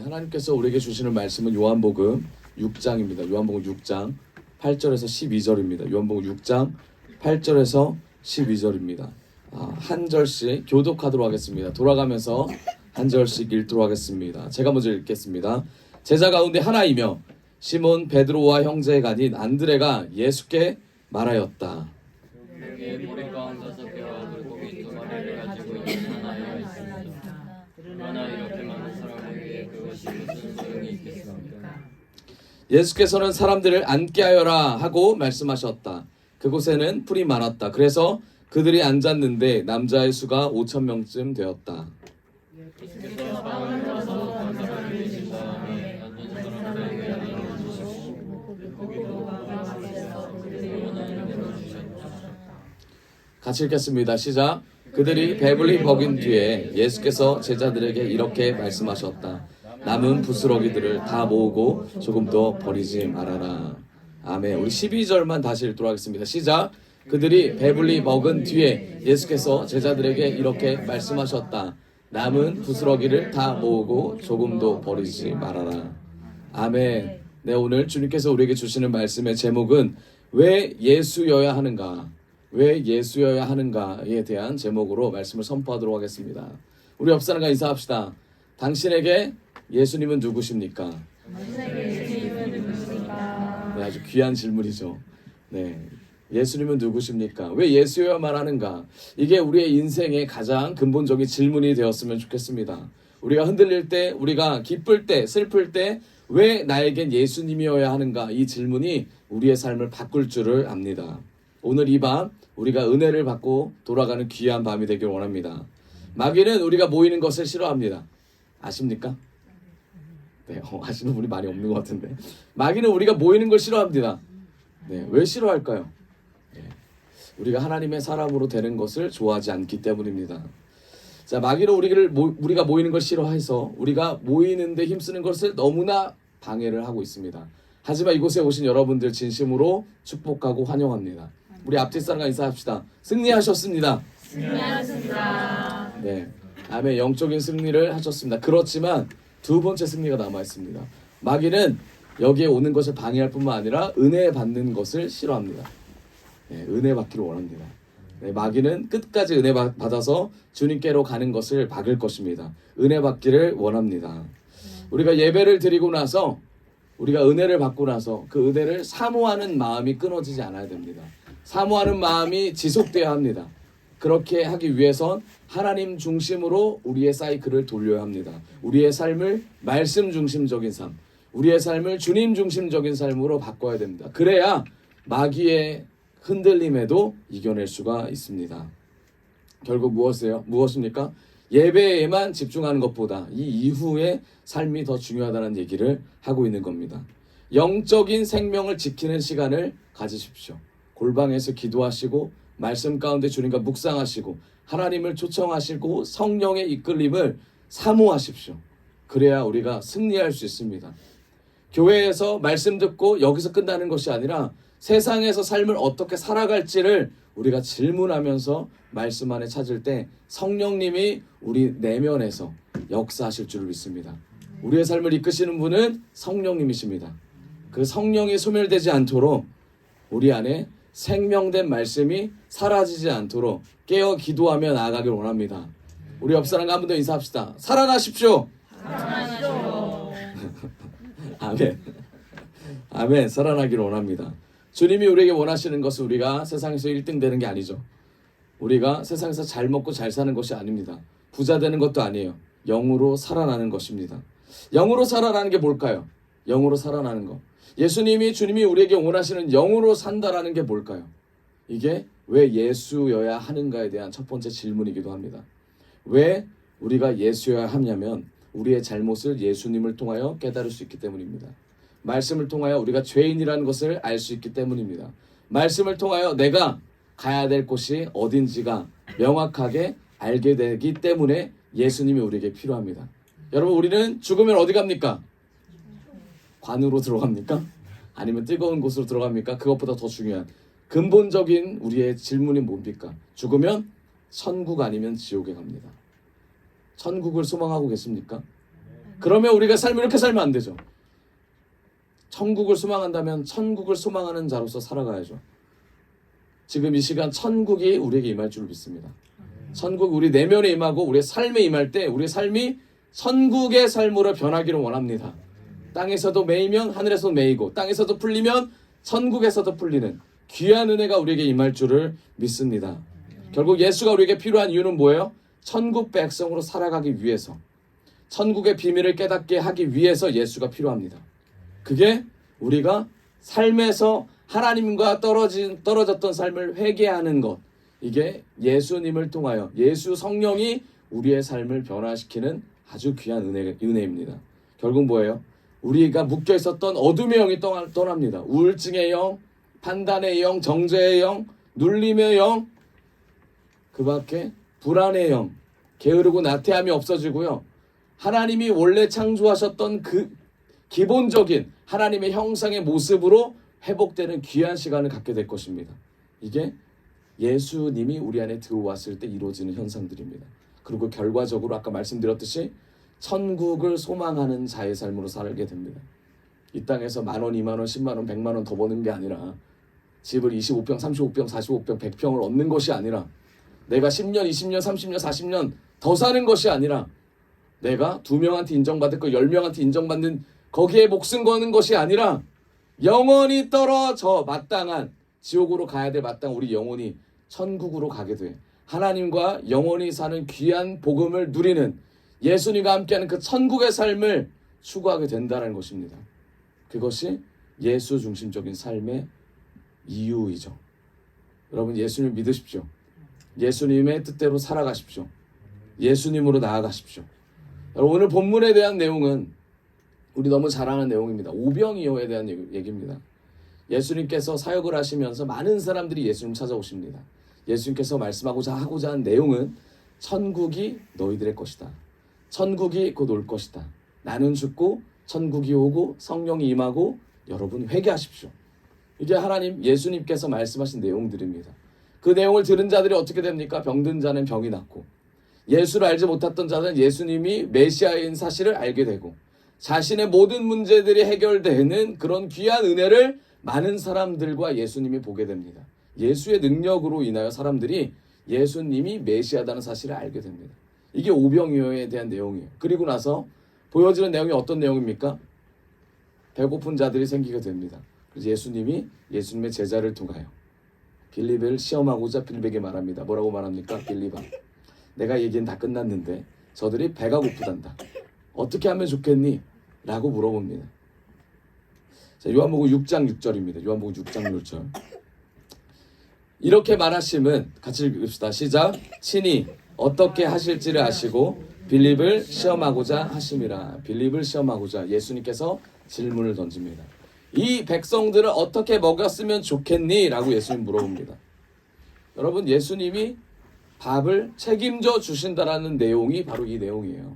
하나님께서 우리에게 주시는 말씀은 요한복음 6장입니다. 요한복음 6장 8절에서 12절입니다. 요한복음 6장 8절에서 12절입니다. 한 절씩 교독하도록 하겠습니다. 돌아가면서 한 절씩 읽도록 하겠습니다. 제가 먼저 읽겠습니다. 제자 가운데 하나이며 시몬 베드로와 형제가 아닌 안드레가 예수께 말하였다. 여기 모래가 앉아서 배와 물고기 두 마리를 가지고 있는 하나가 있습니다. 그러나 이렇게 많은 사람에게 그것이 무슨 소용이 있겠습니까? 예수께서는 사람들을 앉게 하여라 하고 말씀하셨다. 그곳에는 풀이 많았다. 그래서 그들이 앉았는데 남자의 수가 5,000명쯤 되었다. 예수께서 빵을 떠서 감사를 드신 다음에 앉은 사람들에게 나눠주시고 물고기도 가져서 그들이 원하는 대로 주셨다. 같이 읽겠습니다. 시작. 그들이 배불리 먹인 뒤에 예수께서 제자들에게 이렇게 말씀하셨다. 남은 부스러기들을 다 모으고 조금도 버리지 말아라. 아멘. 우리 12절만 다시 읽도록 하겠습니다. 시작. 그들이 배불리 먹은 뒤에 예수께서 제자들에게 이렇게 말씀하셨다. 남은 부스러기를 다 모으고 조금도 버리지 말아라. 아멘. 네, 오늘 주님께서 우리에게 주시는 말씀의 제목은 왜 예수여야 하는가? 왜 예수여야 하는가에 대한 제목으로 말씀을 선포하도록 하겠습니다. 우리 옆 사람과 인사합시다. 당신에게 예수님은 누구십니까? 네, 아주 귀한 질문이죠. 네, 예수님은 누구십니까? 왜 예수여야만 하는가? 이게 우리의 인생의 가장 근본적인 질문이 되었으면 좋겠습니다. 우리가 흔들릴 때, 우리가 기쁠 때, 슬플 때 왜 나에겐 예수님이어야 하는가? 이 질문이 우리의 삶을 바꿀 줄을 압니다. 오늘 이 밤 우리가 은혜를 받고 돌아가는 귀한 밤이 되길 원합니다. 마귀는 우리가 모이는 것을 싫어합니다. 아십니까? 네, 아시는 분이 많이 없는 것 같은데. 마귀는 우리가 모이는 걸 싫어합니다. 네, 왜 싫어할까요? 네, 우리가 하나님의 사람으로 되는 것을 좋아하지 않기 때문입니다. 자, 마귀는 우리가 모이는 걸 싫어해서 우리가 모이는데 힘쓰는 것을 너무나 방해를 하고 있습니다. 하지만 이곳에 오신 여러분들 진심으로 축복하고 환영합니다. 우리 앞뒤 사람과 인사합시다. 승리하셨습니다. 승리하셨습니다. 네, 아멘. 영적인 승리를 하셨습니다. 그렇지만 두 번째 승리가 남아 있습니다. 마귀는 여기에 오는 것을 방해할 뿐만 아니라 은혜 받는 것을 싫어합니다. 네, 은혜 받기를 원합니다. 네, 마귀는 끝까지 은혜 받아서 주님께로 가는 것을 막을 것입니다. 은혜 받기를 원합니다. 우리가 예배를 드리고 나서 우리가 은혜를 받고 나서 그 은혜를 사모하는 마음이 끊어지지 않아야 됩니다. 사모하는 마음이 지속돼야 합니다. 그렇게 하기 위해선 하나님 중심으로 우리의 사이클을 돌려야 합니다. 우리의 삶을 말씀 중심적인 삶, 우리의 삶을 주님 중심적인 삶으로 바꿔야 됩니다. 그래야 마귀의 흔들림에도 이겨낼 수가 있습니다. 결국 무엇입니까? 예배에만 집중하는 것보다 이 이후의 삶이 더 중요하다는 얘기를 하고 있는 겁니다. 영적인 생명을 지키는 시간을 가지십시오. 골방에서 기도하시고 말씀 가운데 주님과 묵상하시고 하나님을 초청하시고 성령의 이끌림을 사모하십시오. 그래야 우리가 승리할 수 있습니다. 교회에서 말씀 듣고 여기서 끝나는 것이 아니라 세상에서 삶을 어떻게 살아갈지를 우리가 질문하면서 말씀 안에 찾을 때 성령님이 우리 내면에서 역사하실 줄을 믿습니다. 우리의 삶을 이끄시는 분은 성령님이십니다. 그 성령이 소멸되지 않도록 우리 안에 생명된 말씀이 사라지지 않도록 깨어 기도하며 나아가길 원합니다. 우리 옆 사람과 한 번 더 인사합시다. 살아나십시오. 살아나십시오. 아멘. 아멘. 살아나기를 원합니다. 주님이 우리에게 원하시는 것은 우리가 세상에서 1등 되는 게 아니죠. 우리가 세상에서 잘 먹고 잘 사는 것이 아닙니다. 부자 되는 것도 아니에요. 영으로 살아나는 것입니다. 영으로 살아나는 게 뭘까요? 영으로 살아나는 것. 주님이 우리에게 원하시는 영으로 산다라는 게 뭘까요? 이게 왜 예수여야 하는가에 대한 첫 번째 질문이기도 합니다. 왜 우리가 예수여야 하냐면 우리의 잘못을 예수님을 통하여 깨달을 수 있기 때문입니다. 말씀을 통하여 우리가 죄인이라는 것을 알 수 있기 때문입니다. 말씀을 통하여 내가 가야 될 곳이 어딘지가 명확하게 알게 되기 때문에 예수님이 우리에게 필요합니다. 여러분, 우리는 죽으면 어디 갑니까? 관으로 들어갑니까? 아니면 뜨거운 곳으로 들어갑니까? 그것보다 더 중요한 근본적인 우리의 질문이 뭡니까? 죽으면 천국 아니면 지옥에 갑니다. 천국을 소망하고 계십니까? 그러면 우리가 삶을 이렇게 살면 안 되죠. 천국을 소망한다면 천국을 소망하는 자로서 살아가야죠. 지금 이 시간 천국이 우리에게 임할 줄 믿습니다. 천국 우리 내면에 임하고 우리의 삶에 임할 때 우리의 삶이 천국의 삶으로 변하기를 원합니다. 땅에서도 매이면 하늘에서도 매이고 땅에서도 풀리면 천국에서도 풀리는 귀한 은혜가 우리에게 임할 줄을 믿습니다. 결국 예수가 우리에게 필요한 이유는 뭐예요? 천국 백성으로 살아가기 위해서, 천국의 비밀을 깨닫게 하기 위해서 예수가 필요합니다. 그게 우리가 삶에서 하나님과 떨어졌던 삶을 회개하는 것, 이게 예수님을 통하여 예수 성령이 우리의 삶을 변화시키는 아주 귀한 은혜입니다. 결국 뭐예요? 우리가 묶여 있었던 어둠의 영이 떠납니다. 우울증의 영, 판단의 영, 정죄의 영, 눌림의 영, 그 밖에 불안의 영, 게으르고 나태함이 없어지고요. 하나님이 원래 창조하셨던 그 기본적인 하나님의 형상의 모습으로 회복되는 귀한 시간을 갖게 될 것입니다. 이게 예수님이 우리 안에 들어왔을 때 이루어지는 현상들입니다. 그리고 결과적으로 아까 말씀드렸듯이 천국을 소망하는 자의 삶으로 살게 됩니다. 이 땅에서 10,000원, 20,000원, 100,000원, 100,000원 더 버는 게 아니라 집을 25평, 35평, 45평, 100평을 얻는 것이 아니라 내가 10년, 20년, 30년, 40년 더 사는 것이 아니라 내가 2명한테 인정받을 거 10명한테 인정받는 거기에 목숨 거는 것이 아니라 영원히 떨어져 마땅한 지옥으로 가야 될 마땅한 우리 영혼이 천국으로 가게 돼 하나님과 영원히 사는 귀한 복음을 누리는 예수님과 함께하는 그 천국의 삶을 추구하게 된다는 것입니다. 그것이 예수 중심적인 삶의 이유이죠. 여러분 예수님 믿으십시오. 예수님의 뜻대로 살아가십시오. 예수님으로 나아가십시오. 여러분 오늘 본문에 대한 내용은 우리 너무 잘 아는 내용입니다. 오병이어에 대한 얘기입니다. 예수님께서 사역을 하시면서 많은 사람들이 예수님 찾아오십니다. 예수님께서 말씀하고자 하는 내용은 천국이 너희들의 것이다. 천국이 곧 올 것이다. 나는 죽고 천국이 오고 성령이 임하고 여러분 회개하십시오. 이게 하나님 예수님께서 말씀하신 내용들입니다. 그 내용을 들은 자들이 어떻게 됩니까? 병든 자는 병이 낫고 예수를 알지 못했던 자는 예수님이 메시아인 사실을 알게 되고 자신의 모든 문제들이 해결되는 그런 귀한 은혜를 많은 사람들과 예수님이 보게 됩니다. 예수의 능력으로 인하여 사람들이 예수님이 메시아다는 사실을 알게 됩니다. 이게 오병이어에 대한 내용이에요. 그리고 나서 보여지는 내용이 어떤 내용입니까? 배고픈 자들이 생기게 됩니다. 그래서 예수님이 예수님의 제자를 통하여 빌립을 시험하고자 빌립에게 말합니다. 뭐라고 말합니까? 빌립아, 내가 얘기는 다 끝났는데 저들이 배가 고프단다. 어떻게 하면 좋겠니? 라고 물어봅니다. 자, 요한복음 6장 6절입니다. 요한복음 6장 6절. 이렇게 말하심은 같이 읽읍시다. 시작. 친히 어떻게 하실지를 아시고 빌립을 시험하고자 하심이라. 빌립을 시험하고자 예수님께서 질문을 던집니다. 이 백성들을 어떻게 먹였으면 좋겠니? 라고 예수님 물어봅니다. 여러분 예수님이 밥을 책임져 주신다라는 내용이 바로 이 내용이에요.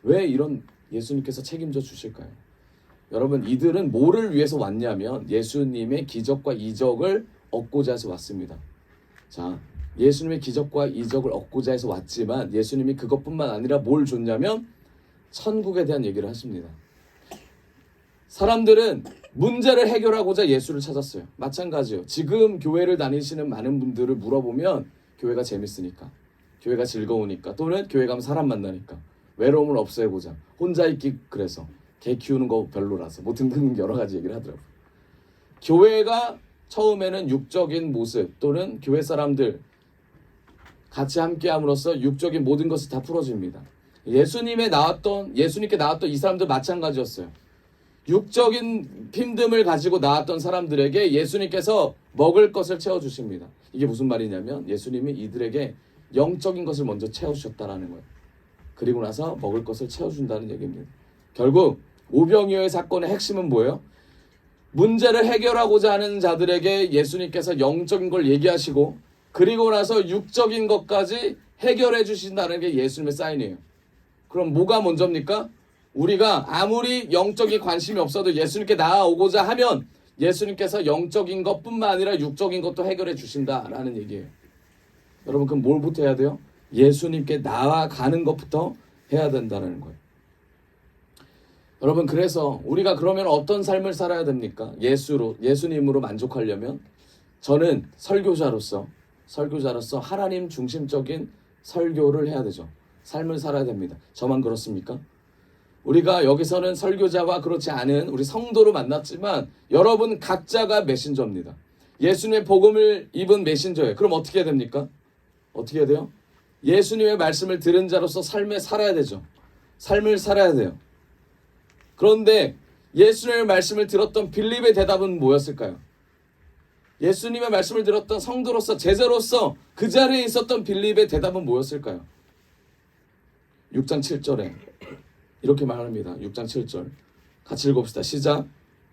왜 이런 예수님께서 책임져 주실까요? 여러분 이들은 뭐를 위해서 왔냐면 예수님의 기적과 이적을 얻고자 해서 왔습니다. 자, 예수님의 기적과 이적을 얻고자 해서 왔지만 예수님이 그것뿐만 아니라 뭘 줬냐면 천국에 대한 얘기를 하십니다. 사람들은 문제를 해결하고자 예수를 찾았어요. 마찬가지요. 지금 교회를 다니시는 많은 분들을 물어보면 교회가 재밌으니까, 교회가 즐거우니까, 또는 교회 가면 사람 만나니까, 외로움을 없애고자, 혼자 있기 그래서, 개 키우는 거 별로라서, 뭐 등등 여러 가지 얘기를 하더라고요. 교회가 처음에는 육적인 모습 또는 교회 사람들 같이 함께함으로써 육적인 모든 것이 다 풀어집니다. 예수님께 나왔던 이 사람들 마찬가지였어요. 육적인 힘듦을 가지고 나왔던 사람들에게 예수님께서 먹을 것을 채워주십니다. 이게 무슨 말이냐면 예수님이 이들에게 영적인 것을 먼저 채워주셨다는 거예요. 그리고 나서 먹을 것을 채워준다는 얘기입니다. 결국 오병이어의 사건의 핵심은 뭐예요? 문제를 해결하고자 하는 자들에게 예수님께서 영적인 걸 얘기하시고 그리고 나서 육적인 것까지 해결해 주신다는 게 예수님의 사인이에요. 그럼 뭐가 먼저입니까? 우리가 아무리 영적인 관심이 없어도 예수님께 나아오고자 하면 예수님께서 영적인 것뿐만 아니라 육적인 것도 해결해 주신다라는 얘기예요. 여러분 그럼 뭘부터 해야 돼요? 예수님께 나아가는 것부터 해야 된다는 거예요. 여러분 그래서 우리가 그러면 어떤 삶을 살아야 됩니까? 예수님으로 만족하려면 저는 설교자로서 하나님 중심적인 설교를 해야 되죠. 삶을 살아야 됩니다. 저만 그렇습니까? 우리가 여기서는 설교자와 그렇지 않은 우리 성도를 만났지만 여러분 각자가 메신저입니다. 예수님의 복음을 입은 메신저예요. 그럼 어떻게 해야 됩니까? 어떻게 해야 돼요? 예수님의 말씀을 들은 자로서 삶을 살아야 되죠. 삶을 살아야 돼요. 그런데 예수님의 말씀을 들었던 빌립의 대답은 뭐였을까요? 예수님의 말씀을 들었던 성도로서 제자로서 그 자리에 있었던 빌립의 대답은 뭐였을까요? 6장 7절에 이렇게 말합니다. 6장 7절 같이 읽읍시다. 시작.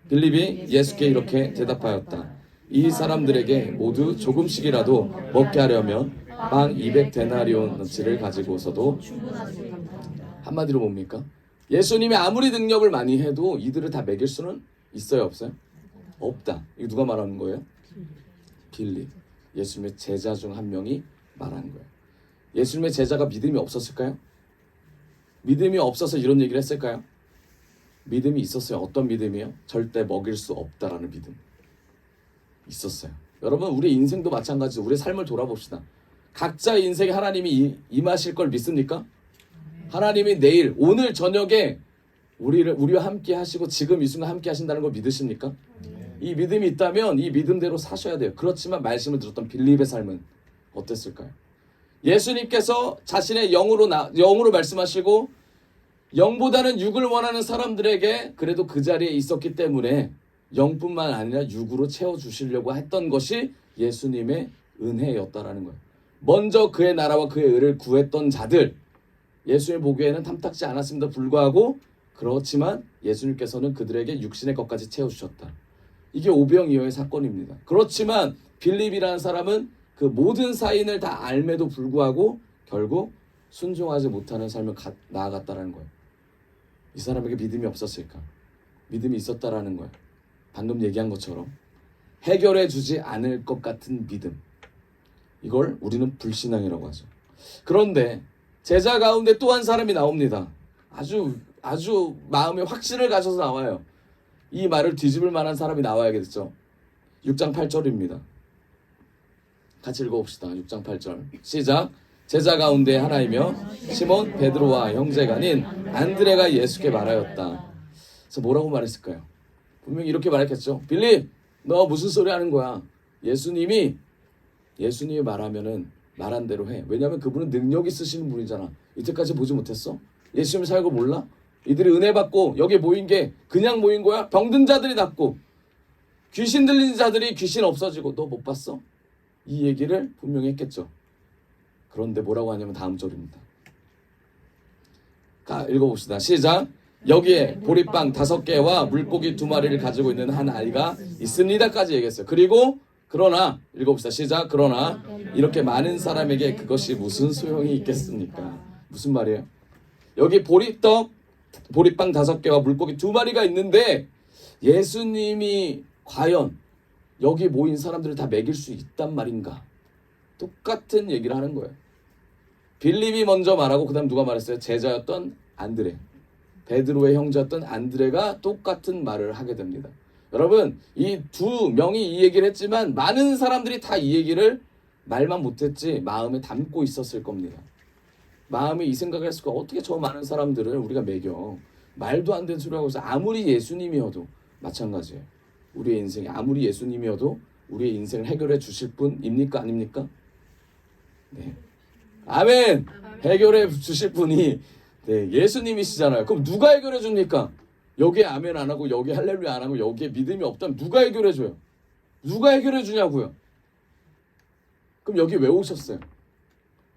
빌립이 예수께 이렇게 대답하였다. 이 사람들에게 모두 조금씩이라도 먹게 하려면 빵 200데나리온어치를 가지고서도 한마디로 뭡니까? 예수님이 아무리 능력을 많이 해도 이들을 다 먹일 수는 있어요, 없어요? 없다. 이거 누가 말하는 거예요? 빌립. 예수님의 제자 중 한 명이 말하는 거예요. 예수님의 제자가 믿음이 없었을까요? 믿음이 없어서 이런 얘기를 했을까요? 믿음이 있었어요. 어떤 믿음이요? 절대 먹일 수 없다라는 믿음. 있었어요. 여러분 우리 인생도 마찬가지죠. 우리 삶을 돌아봅시다. 각자의 인생에 하나님이 임하실 걸 믿습니까? 하나님이 내일 오늘 저녁에 우리와 함께 하시고 지금 이 순간 함께 하신다는 걸 믿으십니까? 이 믿음이 있다면 이 믿음대로 사셔야 돼요. 그렇지만 말씀을 들었던 빌립의 삶은 어땠을까요? 예수님께서 자신의 영으로 말씀하시고 영보다는 육을 원하는 사람들에게 그래도 그 자리에 있었기 때문에 영뿐만 아니라 육으로 채워주시려고 했던 것이 예수님의 은혜였다라는 거예요. 먼저 그의 나라와 그의 의를 구했던 자들, 예수님 보기에는 탐탁지 않았음에도 불구하고 그렇지만 예수님께서는 그들에게 육신의 것까지 채워주셨다. 이게 오병이어의 사건입니다. 그렇지만 빌립이라는 사람은 그 모든 사인을 다 알매도 불구하고 결국 순종하지 못하는 삶을 나아갔다는 거예요. 이 사람에게 믿음이 없었을까? 믿음이 있었다라는 거예요. 방금 얘기한 것처럼 해결해 주지 않을 것 같은 믿음. 이걸 우리는 불신앙이라고 하죠. 그런데 제자 가운데 또 한 사람이 나옵니다. 아주 마음에 확신을 가져서 나와요. 이 말을 뒤집을 만한 사람이 나와야겠죠. 6장 8절입니다. 같이 읽어봅시다. 6장 8절 시작. 제자 가운데 하나이며 시몬 베드로와 형제가 아닌 안드레가 예수께 말하였다. 그래서 뭐라고 말했을까요? 분명히 이렇게 말했겠죠. 빌립, 너 무슨 소리 하는 거야? 예수님이 말하면은 말한 대로 해. 왜냐하면 그분은 능력 있으시는 분이잖아. 이때까지 보지 못했어? 예수님 살고 몰라? 이들이 은혜 받고 여기 모인 게 그냥 모인 거야? 병든 자들이 낫고 귀신 들린 자들이 귀신 없어지고 너 못 봤어? 이 얘기를 분명히 했겠죠. 그런데 뭐라고 하냐면 다음 절입니다. 읽어봅시다. 시작. 여기에 보리빵 5개와 물고기 2마리를 가지고 있는 한 아이가 있습니다까지 얘기했어요. 그리고 그러나 읽어봅시다. 시작. 그러나 이렇게 많은 사람에게 그것이 무슨 소용이 있겠습니까? 무슨 말이에요? 여기 보리빵 5개와 물고기 2마리가 있는데 예수님이 과연 여기 모인 사람들을 다 먹일 수 있단 말인가? 똑같은 얘기를 하는 거예요. 빌립이 먼저 말하고 그 다음 누가 말했어요? 제자였던 안드레, 베드로의 형제였던 안드레가 똑같은 말을 하게 됩니다. 여러분 이 두 명이 이 얘기를 했지만 많은 사람들이 다 이 얘기를 말만 못했지 마음에 담고 있었을 겁니다. 마음에 이 생각을 했을 거야. 어떻게 저 많은 사람들을 우리가 먹여? 말도 안 되는 소리하고 있어. 아무리 예수님이어도 마찬가지예요. 우리의 인생이 아무리 예수님이어도 우리의 인생을 해결해 주실 분입니까? 아닙니까? 네. 아멘. 해결해 주실 분이 네, 예수님이시잖아요. 그럼 누가 해결해 줍니까? 여기에 아멘 안 하고 여기에 할렐루야 안 하고 여기에 믿음이 없다면 누가 해결해 줘요? 누가 해결해 주냐고요? 그럼 여기 왜 오셨어요?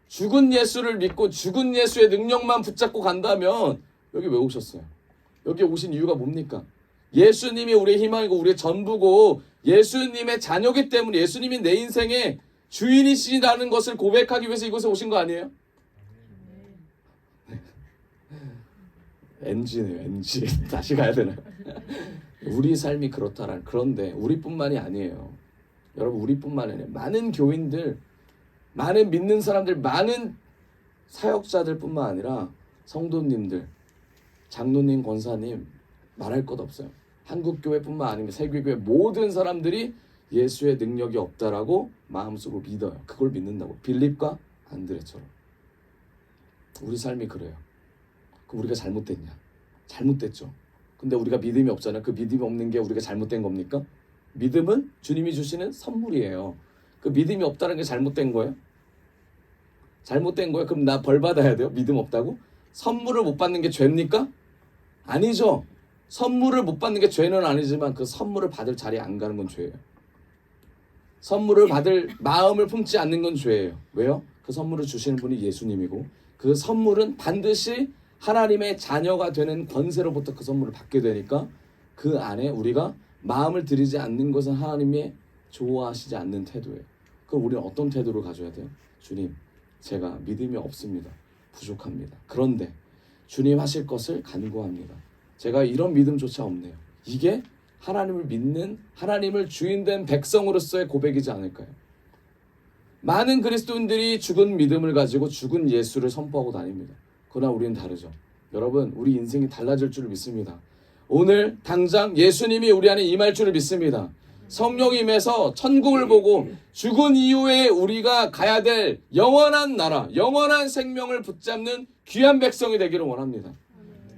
죽은 예수를 믿고 죽은 예수의 능력만 붙잡고 간다면 여기 왜 오셨어요? 여기 오신 이유가 뭡니까? 예수님이 우리의 희망이고 우리의 전부고 예수님의 자녀기 때문에 예수님이 내 인생의 주인이시라는 것을 고백하기 위해서 이곳에 오신 거 아니에요? NG네요. NG. 다시 가야 되나? 우리 삶이 그렇다라는. 그런데 우리뿐만이 아니에요. 여러분, 우리뿐만이 아니에요. 많은 교인들, 많은 믿는 사람들, 많은 사역자들뿐만 아니라 성도님들, 장로님, 권사님 말할 것 없어요. 한국교회뿐만 아니면 세계교회 모든 사람들이 예수의 능력이 없다라고 마음속으로 믿어요. 그걸 믿는다고. 빌립과 안드레처럼. 우리 삶이 그래요. 그럼 우리가 잘못됐냐? 잘못됐죠. 근데 우리가 믿음이 없잖아요. 그 믿음이 없는 게 우리가 잘못된 겁니까? 믿음은 주님이 주시는 선물이에요. 그 믿음이 없다는 게 잘못된 거예요? 잘못된 거예요? 그럼 나 벌 받아야 돼요? 믿음 없다고? 선물을 못 받는 게 죄입니까? 아니죠. 선물을 못 받는 게 죄는 아니지만 그 선물을 받을 자리에 안 가는 건 죄예요. 선물을 받을 마음을 품지 않는 건 죄예요. 왜요? 그 선물을 주시는 분이 예수님이고 그 선물은 반드시 하나님의 자녀가 되는 권세로부터 그 선물을 받게 되니까 그 안에 우리가 마음을 들이지 않는 것은 하나님의 좋아하시지 않는 태도예요. 그럼 우리는 어떤 태도를 가져야 돼요? 주님, 제가 믿음이 없습니다. 부족합니다. 그런데 주님 하실 것을 간구합니다. 제가 이런 믿음조차 없네요. 이게 하나님을 믿는, 하나님을 주인된 백성으로서의 고백이지 않을까요? 많은 그리스도인들이 죽은 믿음을 가지고 죽은 예수를 선포하고 다닙니다. 그러나 우리는 다르죠. 여러분, 우리 인생이 달라질 줄을 믿습니다. 오늘 당장 예수님이 우리 안에 임할 줄을 믿습니다. 성령이 임해서 천국을 보고 죽은 이후에 우리가 가야 될 영원한 나라, 영원한 생명을 붙잡는 귀한 백성이 되기를 원합니다.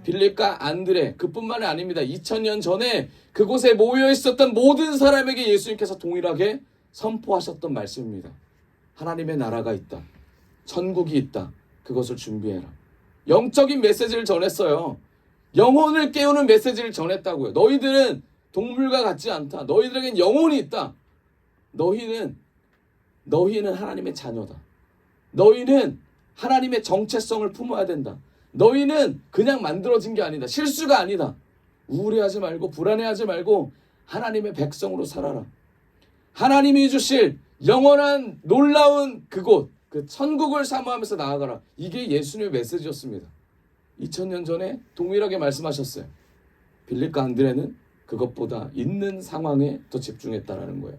빌립과 안드레, 그뿐만이 아닙니다. 2000년 전에 그곳에 모여 있었던 모든 사람에게 예수님께서 동일하게 선포하셨던 말씀입니다. 하나님의 나라가 있다. 천국이 있다. 그것을 준비해라. 영적인 메시지를 전했어요. 영혼을 깨우는 메시지를 전했다고요. 너희들은 동물과 같지 않다. 너희들에겐 영혼이 있다. 너희는 하나님의 자녀다. 너희는 하나님의 정체성을 품어야 된다. 너희는 그냥 만들어진 게 아니다. 실수가 아니다. 우울해하지 말고 불안해하지 말고 하나님의 백성으로 살아라. 하나님이 주실 영원한 놀라운 그곳, 그 천국을 사모하면서 나아가라. 이게 예수님의 메시지였습니다. 2000년 전에 동일하게 말씀하셨어요. 빌립과 안드레는 그것보다 있는 상황에 더 집중했다라는 거예요.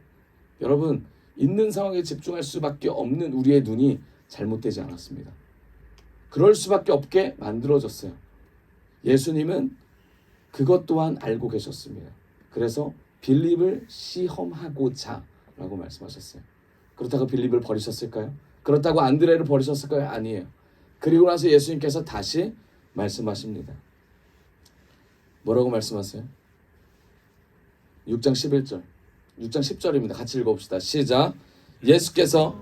여러분, 있는 상황에 집중할 수밖에 없는 우리의 눈이 잘못되지 않았습니다. 그럴 수밖에 없게 만들어졌어요. 예수님은 그것 또한 알고 계셨습니다. 그래서 빌립을 시험하고자 라고 말씀하셨어요. 그렇다고 빌립을 버리셨을까요? 그렇다고 안드레를 버리셨을까요? 아니에요. 그리고 나서 예수님께서 다시 말씀하십니다. 뭐라고 말씀하세요? 6장 11절 6장 10절입니다. 같이 읽어봅시다. 시작. 예수께서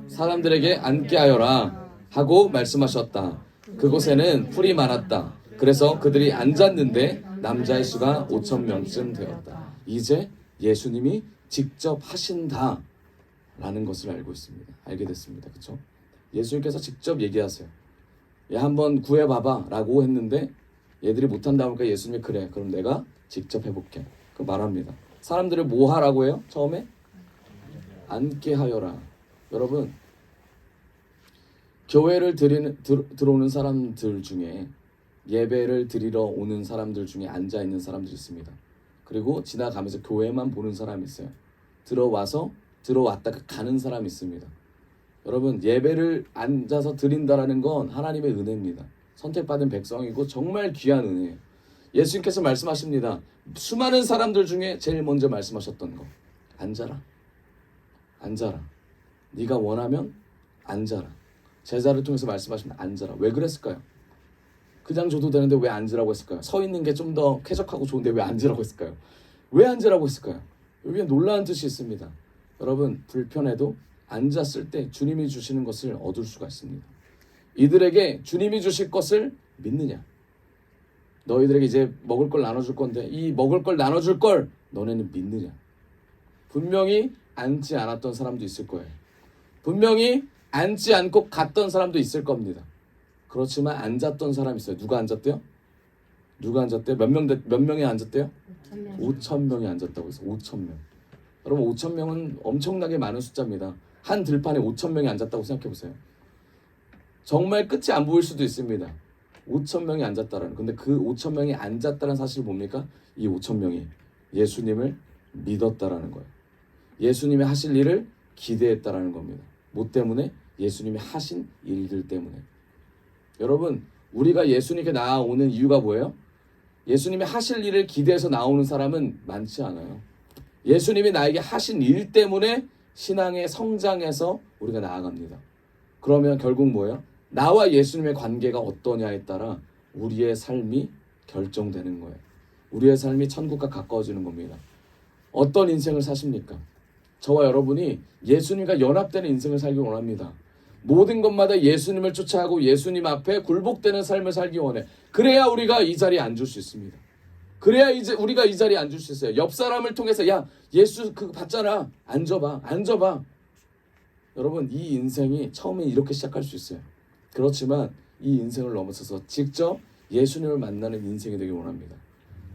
사람들에게 앉게 하여라 하고 말씀하셨다. 그곳에는 풀이 많았다. 그래서 그들이 앉았는데 남자의 수가 5,000명쯤 되었다. 이제 예수님이 직접 하신다 라는 것을 알고 있습니다. 알게 됐습니다. 그렇죠? 예수님께서 직접 얘기하세요. 야, 한번 구해봐봐 라고 했는데 얘들이 못한다 보니까 예수님이 그래, 그럼 내가 직접 해볼게. 그 말합니다. 사람들을 뭐 하라고 해요? 처음에? 앉게 하여라. 여러분, 교회를 들어오는 사람들 중에, 예배를 드리러 오는 사람들 중에 앉아있는 사람들이 있습니다. 그리고 지나가면서 교회만 보는 사람이 있어요. 들어왔다가 가는 사람이 있습니다. 여러분, 예배를 앉아서 드린다라는 건 하나님의 은혜입니다. 선택받은 백성이고 정말 귀한 은혜예요. 예수님께서 말씀하십니다. 수많은 사람들 중에 제일 먼저 말씀하셨던 거, 앉아라. 앉아라. 네가 원하면 앉아라. 제자를 통해서 말씀하시면 앉아라. 왜 그랬을까요? 그냥 줘도 되는데 왜 앉으라고 했을까요? 서 있는 게 좀 더 쾌적하고 좋은데 왜 앉으라고 했을까요? 왜 앉으라고 했을까요? 여기에 놀라운 뜻이 있습니다. 여러분, 불편해도 앉았을 때 주님이 주시는 것을 얻을 수가 있습니다. 이들에게 주님이 주실 것을 믿느냐? 너희들에게 이제 먹을 걸 나눠줄 건데 이 먹을 걸 나눠줄 걸 너네는 믿느냐? 분명히 앉지 않았던 사람도 있을 거예요. 분명히 앉지 않고 갔던 사람도 있을 겁니다. 그렇지만 앉았던 사람이 있어요. 누가 앉았대요? 누가 앉았대요? 몇 명이 앉았대요? 5,000명이 앉았다고 해서 5,000명. 여러분, 5,000명은 엄청나게 많은 숫자입니다. 한 들판에 5,000명이 앉았다고 생각해 보세요. 정말 끝이 안 보일 수도 있습니다. 5천 명이 앉았다라는. 근데 그 5천 명이 앉았다는 사실이 뭡니까? 이 5천 명이 예수님을 믿었다라는 거예요. 예수님이 하실 일을 기대했다라는 겁니다. 뭐 때문에? 예수님이 하신 일들 때문에. 여러분, 우리가 예수님께 나아오는 이유가 뭐예요? 예수님이 하실 일을 기대해서 나오는 사람은 많지 않아요. 예수님이 나에게 하신 일 때문에 신앙의 성장에서 우리가 나아갑니다. 그러면 결국 뭐예요? 나와 예수님의 관계가 어떠냐에 따라 우리의 삶이 결정되는 거예요. 우리의 삶이 천국과 가까워지는 겁니다. 어떤 인생을 사십니까? 저와 여러분이 예수님과 연합되는 인생을 살기 원합니다. 모든 것마다 예수님을 쫓아가고 예수님 앞에 굴복되는 삶을 살기 원해. 그래야 우리가 이 자리에 앉을 수 있습니다. 그래야 이제 우리가 이 자리에 앉을 수 있어요. 옆 사람을 통해서 야 예수 그거 봤잖아. 앉아봐. 여러분 이 인생이 처음에 이렇게 시작할 수 있어요. 그렇지만 이 인생을 넘어서서 직접 예수님을 만나는 인생이 되길 원합니다.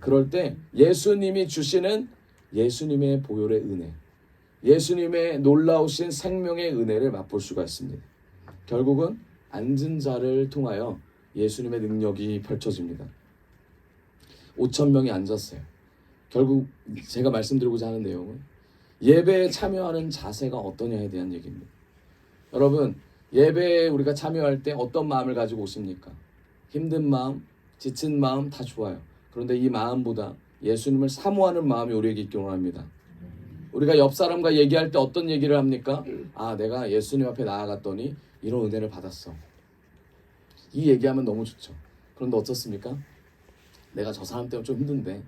그럴 때 예수님이 주시는 예수님의 보혈의 은혜, 예수님의 놀라우신 생명의 은혜를 맛볼 수가 있습니다. 결국은 앉은 자를 통하여 예수님의 능력이 펼쳐집니다. 5천 명이 앉았어요. 결국 제가 말씀드리고자 하는 내용은 예배에 참여하는 자세가 어떠냐에 대한 얘기입니다. 여러분 예배에 우리가 참여할 때 어떤 마음을 가지고 오십니까? 힘든 마음, 지친 마음 다 좋아요. 그런데 이 마음보다 예수님을 사모하는 마음이 우리에게 있길 원합니다. 우리가 옆 사람과 얘기할 때 어떤 얘기를 합니까? 아, 내가 예수님 앞에 나아갔더니 이런 은혜를 받았어. 이 얘기하면 너무 좋죠. 그런데 어떻습니까? 내가 저 사람 때문에 좀 힘든데,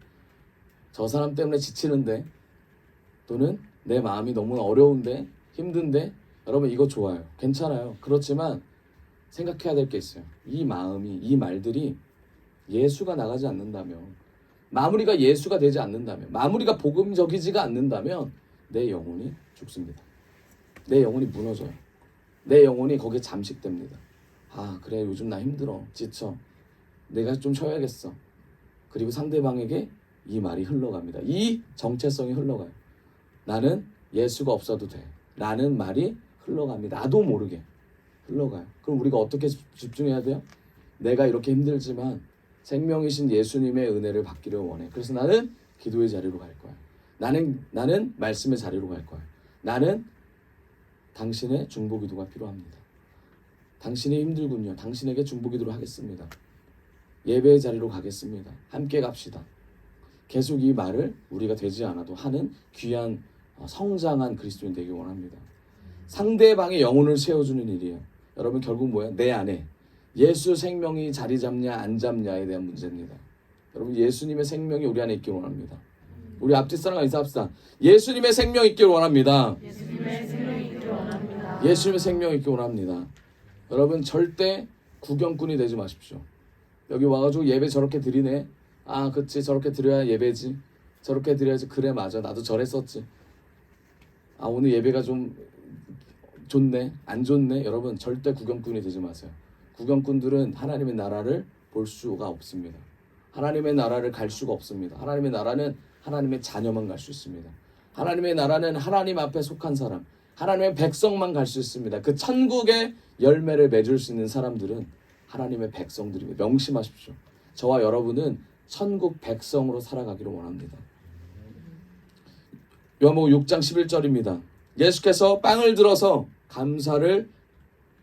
저 사람 때문에 지치는데, 또는 내 마음이 너무 어려운데, 힘든데, 여러분 이거 좋아요. 괜찮아요. 그렇지만 생각해야 될 게 있어요. 이 마음이, 이 말들이 예수가 나가지 않는다면, 마무리가 예수가 되지 않는다면, 마무리가 복음적이지가 않는다면 내 영혼이 죽습니다. 내 영혼이 무너져요. 내 영혼이 거기에 잠식됩니다. 아 그래 요즘 나 힘들어 지쳐 내가 좀 쉬어야겠어. 그리고 상대방에게 이 말이 흘러갑니다. 이 정체성이 흘러가요. 나는 예수가 없어도 돼 라는 말이 흘러갑니다. 나도 모르게 흘러가요. 그럼 우리가 어떻게 집중해야 돼요? 내가 이렇게 힘들지만 생명이신 예수님의 은혜를 받기를 원해. 그래서 나는 기도의 자리로 갈 거야. 나는 말씀의 자리로 갈 거야. 나는 당신의 중보기도가 필요합니다. 당신이 힘들군요. 당신에게 중보기도를 하겠습니다. 예배의 자리로 가겠습니다. 함께 갑시다. 계속 이 말을 우리가 되지 않아도 하는 귀한 성장한 그리스도인 되길 원합니다. 상대방의 영혼을 세워주는 일이에요. 여러분 결국 뭐야? 내 안에 예수 생명이 자리 잡냐 안 잡냐에 대한 문제입니다. 여러분 예수님의 생명이 우리 안에 있길 원합니다. 우리 앞뒤 사람과 인사합시다. 예수님의 생명이 있길 원합니다. 예수님의 생명이 있길 원합니다. 예수님의 생명이 있길 원합니다. 여러분 절대 구경꾼이 되지 마십시오. 여기 와가지고 예배 저렇게 드리네. 아 그치 저렇게 드려야 예배지. 저렇게 드려야지. 그래 맞아 나도 저랬었지. 아 오늘 예배가 좀 좋네 안 좋네. 여러분 절대 구경꾼이 되지 마세요. 구경꾼들은 하나님의 나라를 볼 수가 없습니다. 하나님의 나라를 갈 수가 없습니다. 하나님의 나라는 하나님의 자녀만 갈 수 있습니다. 하나님의 나라는 하나님 앞에 속한 사람, 하나님의 백성만 갈 수 있습니다. 그 천국의 열매를 맺을 수 있는 사람들은 하나님의 백성들입니다. 명심하십시오. 저와 여러분은 천국 백성으로 살아가기를 원합니다. 요한복음 6장 11절입니다. 예수께서 빵을 들어서 감사를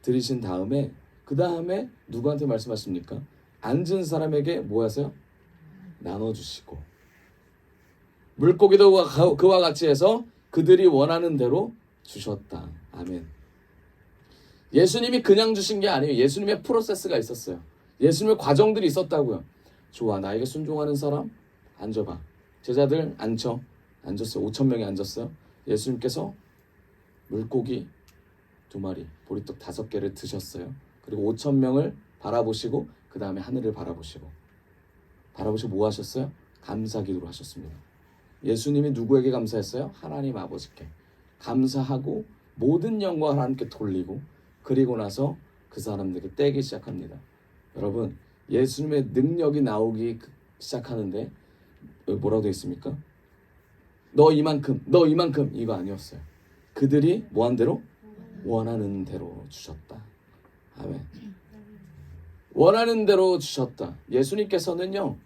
드리신 다음에 그 다음에 누구한테 말씀하십니까? 앉은 사람에게 뭐 하세요? 나눠주시고 물고기도 그와 같이 해서 그들이 원하는 대로 주셨다. 아멘. 예수님이 그냥 주신 게 아니에요. 예수님의 프로세스가 있었어요. 예수님의 과정들이 있었다고요. 좋아 나에게 순종하는 사람 앉아봐. 제자들 앉았어요. 5천 명이 앉았어요. 예수님께서 물고기 2마리 보리떡 5개를 드셨어요. 그리고 5천 명을 바라보시고 그 다음에 하늘을 바라보시고 뭐 하셨어요? 감사 기도를 하셨습니다. 예수님이 누구에게 감사했어요? 하나님 아버지께 감사하고 모든 영광을 하나님께 돌리고 그리고 나서 그 사람들에게 떼기 시작합니다. 여러분 예수님의 능력이 나오기 시작하는데 여기 뭐라고 되어 있습니까? 너 이만큼 이거 아니었어요. 그들이 뭐한 대로? 원하는 대로 주셨다. 아멘. 원하는 대로 주셨다. 예수님께서는요,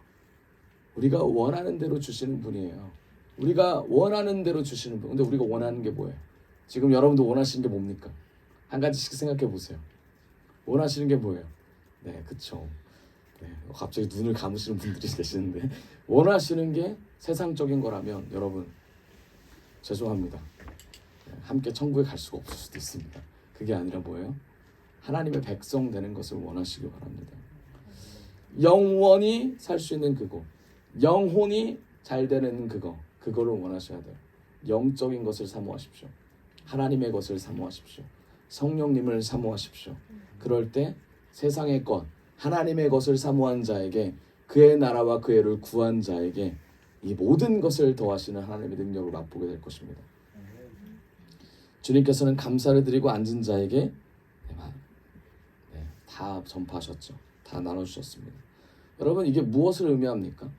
우리가 원하는 대로 주시는 분이에요. 우리가 원하는 대로 주시는 분. 근데 우리가 원하는 게 뭐예요? 지금 여러분도 원하시는 게 뭡니까? 한 가지씩 생각해 보세요. 원하시는 게 뭐예요? 네, 그쵸. 네, 갑자기 눈을 감으시는 분들이 계시는데, 원하시는 게 세상적인 거라면 여러분 죄송합니다. 네, 함께 천국에 갈 수가 없을 수도 있습니다. 그게 아니라 뭐예요? 하나님의 백성 되는 것을 원하시기 바랍니다. 영원히 살 수 있는 그거, 영혼이 잘 되는 그거를 원하셔야 돼요. 영적인 것을 사모하십시오. 하나님의 것을 사모하십시오. 성령님을 사모하십시오. 그럴 때 세상의 것, 하나님의 것을 사모한 자에게, 그의 나라와 그의 를 구한 자에게 이 모든 것을 더하시는 하나님의 능력을 맛보게 될 것입니다. 주님께서는 감사를 드리고 앉은 자에게 다 전파하셨죠. 다 나눠주셨습니다. 여러분, 이게 무엇을 의미합니까?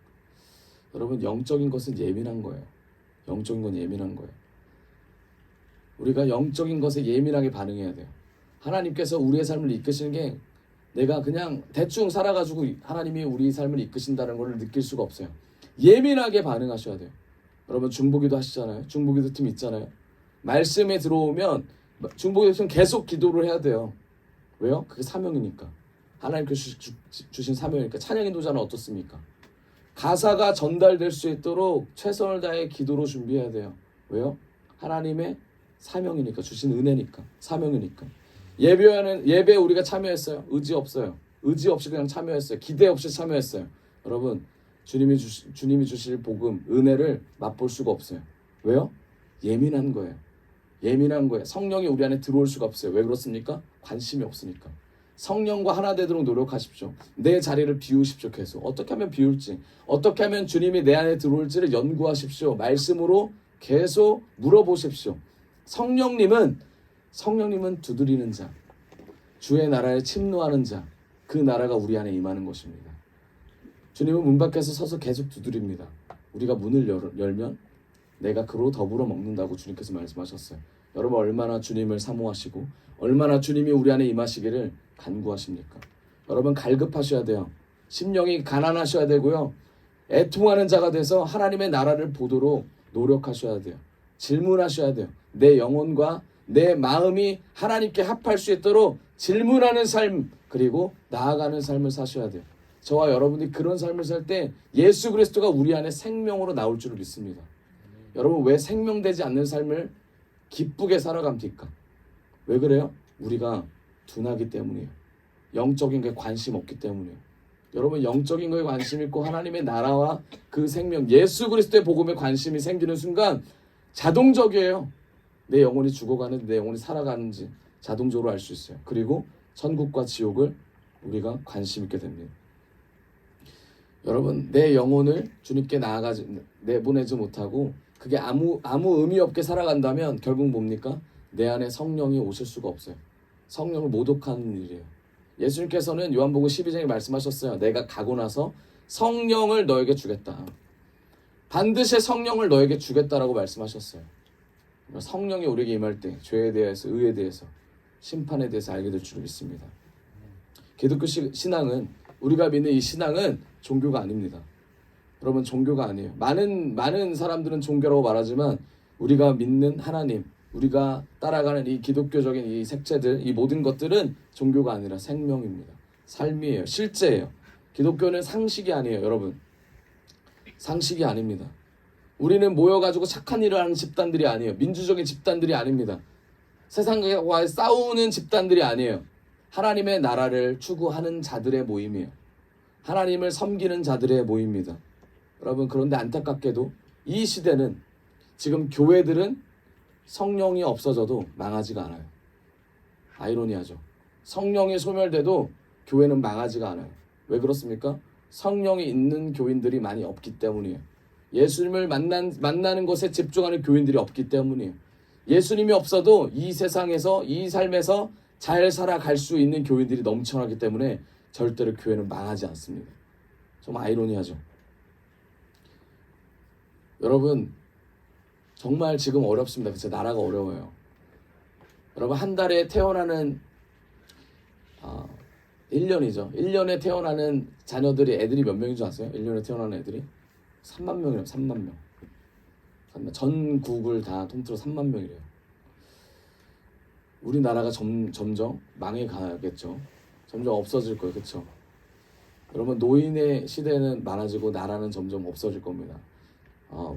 여러분, 영적인 것은 예민한 거예요. 영적인 건 예민한 거예요. 우리가 영적인 것에 예민하게 반응해야 돼요. 하나님께서 우리의 삶을 이끄시는 게 내가 그냥 대충 살아가지고 하나님이 우리 삶을 이끄신다는 걸 느낄 수가 없어요. 예민하게 반응하셔야 돼요. 여러분, 중보기도 하시잖아요. 중보기도 팀 있잖아요. 말씀에 들어오면 중보기도 팀 계속 기도를 해야 돼요. 왜요? 그게 사명이니까. 하나님께서 주신 사명이니까. 찬양 인도자는 어떻습니까? 가사가 전달될 수 있도록 최선을 다해 기도로 준비해야 돼요. 왜요? 하나님의 사명이니까, 주신 은혜니까, 사명이니까. 예배 우리가 참여했어요? 의지 없어요. 의지 없이 그냥 참여했어요. 기대 없이 참여했어요. 여러분, 주님이 주실 복음, 은혜를 맛볼 수가 없어요. 왜요? 예민한 거예요. 예민한 거예요. 성령이 우리 안에 들어올 수가 없어요. 왜 그렇습니까? 관심이 없으니까. 성령과 하나 되도록 노력하십시오. 내 자리를 비우십시오. 계속 어떻게 하면 비울지, 어떻게 하면 주님이 내 안에 들어올지를 연구하십시오. 말씀으로 계속 물어보십시오. 성령님은 두드리는 자, 주의 나라에 침노하는 자, 그 나라가 우리 안에 임하는 것입니다. 주님은 문 밖에서 서서 계속 두드립니다. 우리가 문을 열면 내가 그로 더불어 먹는다고 주님께서 말씀하셨어요. 여러분, 얼마나 주님을 사모하시고 얼마나 주님이 우리 안에 임하시기를 간구하십니까? 여러분, 갈급하셔야 돼요. 심령이 가난하셔야 되고요. 애통하는 자가 돼서 하나님의 나라를 보도록 노력하셔야 돼요. 질문하셔야 돼요. 내 영혼과 내 마음이 하나님께 합할 수 있도록 질문하는 삶, 그리고 나아가는 삶을 사셔야 돼요. 저와 여러분이 그런 삶을 살 때 예수 그리스도가 우리 안에 생명으로 나올 줄을 믿습니다. 여러분, 왜 생명되지 않는 삶을 기쁘게 살아갑니까? 왜 그래요? 우리가 둔하기 때문이에요. 영적인 게 관심 없기 때문이에요. 여러분, 영적인 거에 관심 있고 하나님의 나라와 그 생명, 예수 그리스도의 복음에 관심이 생기는 순간 자동적이에요. 내 영혼이 죽어가는지 내 영혼이 살아가는지 자동적으로 알 수 있어요. 그리고 천국과 지옥을 우리가 관심 있게 됩니다. 여러분, 내 영혼을 주님께 내보내지 못하고 그게 아무 의미 없게 살아간다면 결국 뭡니까? 내 안에 성령이 오실 수가 없어요. 성령을 모독하는 일이에요. 예수님께서는 요한복음 12장에 말씀하셨어요. 내가 가고 나서 성령을 너에게 주겠다. 반드시 성령을 너에게 주겠다라고 말씀하셨어요. 성령이 우리에게 임할 때 죄에 대해서, 의에 대해서, 심판에 대해서 알게 될 줄 믿습니다. 기독교 신앙은, 우리가 믿는 이 신앙은 종교가 아닙니다. 여러분, 종교가 아니에요. 많은 사람들은 종교라고 말하지만 우리가 믿는 하나님, 우리가 따라가는 이 기독교적인 이 색채들, 이 모든 것들은 종교가 아니라 생명입니다. 삶이에요. 실제예요. 기독교는 상식이 아니에요. 여러분, 상식이 아닙니다. 우리는 모여가지고 착한 일을 하는 집단들이 아니에요. 민주적인 집단들이 아닙니다. 세상과의 싸우는 집단들이 아니에요. 하나님의 나라를 추구하는 자들의 모임이에요. 하나님을 섬기는 자들의 모임입니다. 여러분, 그런데 안타깝게도 이 시대는, 지금 교회들은 성령이 없어져도 망하지가 않아요. 아이러니하죠. 성령이 소멸돼도 교회는 망하지가 않아요. 왜 그렇습니까? 성령이 있는 교인들이 많이 없기 때문이에요. 예수님을 만나는 것에 집중하는 교인들이 없기 때문이에요. 예수님이 없어도 이 세상에서, 이 삶에서 잘 살아갈 수 있는 교인들이 넘쳐나기 때문에 절대로 교회는 망하지 않습니다. 좀 아이러니하죠. 여러분, 정말 지금 어렵습니다. 그쵸? 나라가 어려워요. 여러분, 한 달에 태어나는 1년이죠. 1년에 태어나는 자녀들이 애들이 몇 명인 줄 아세요? 1년에 태어나는 애들이 3만 명이래요. 3만 명. 전국을 다 통틀어 3만 명이래요. 우리나라가 점점 망해가겠죠. 점점 없어질 거예요. 그렇죠? 여러분 노인의 시대는 많아지고 나라는 점점 없어질 겁니다.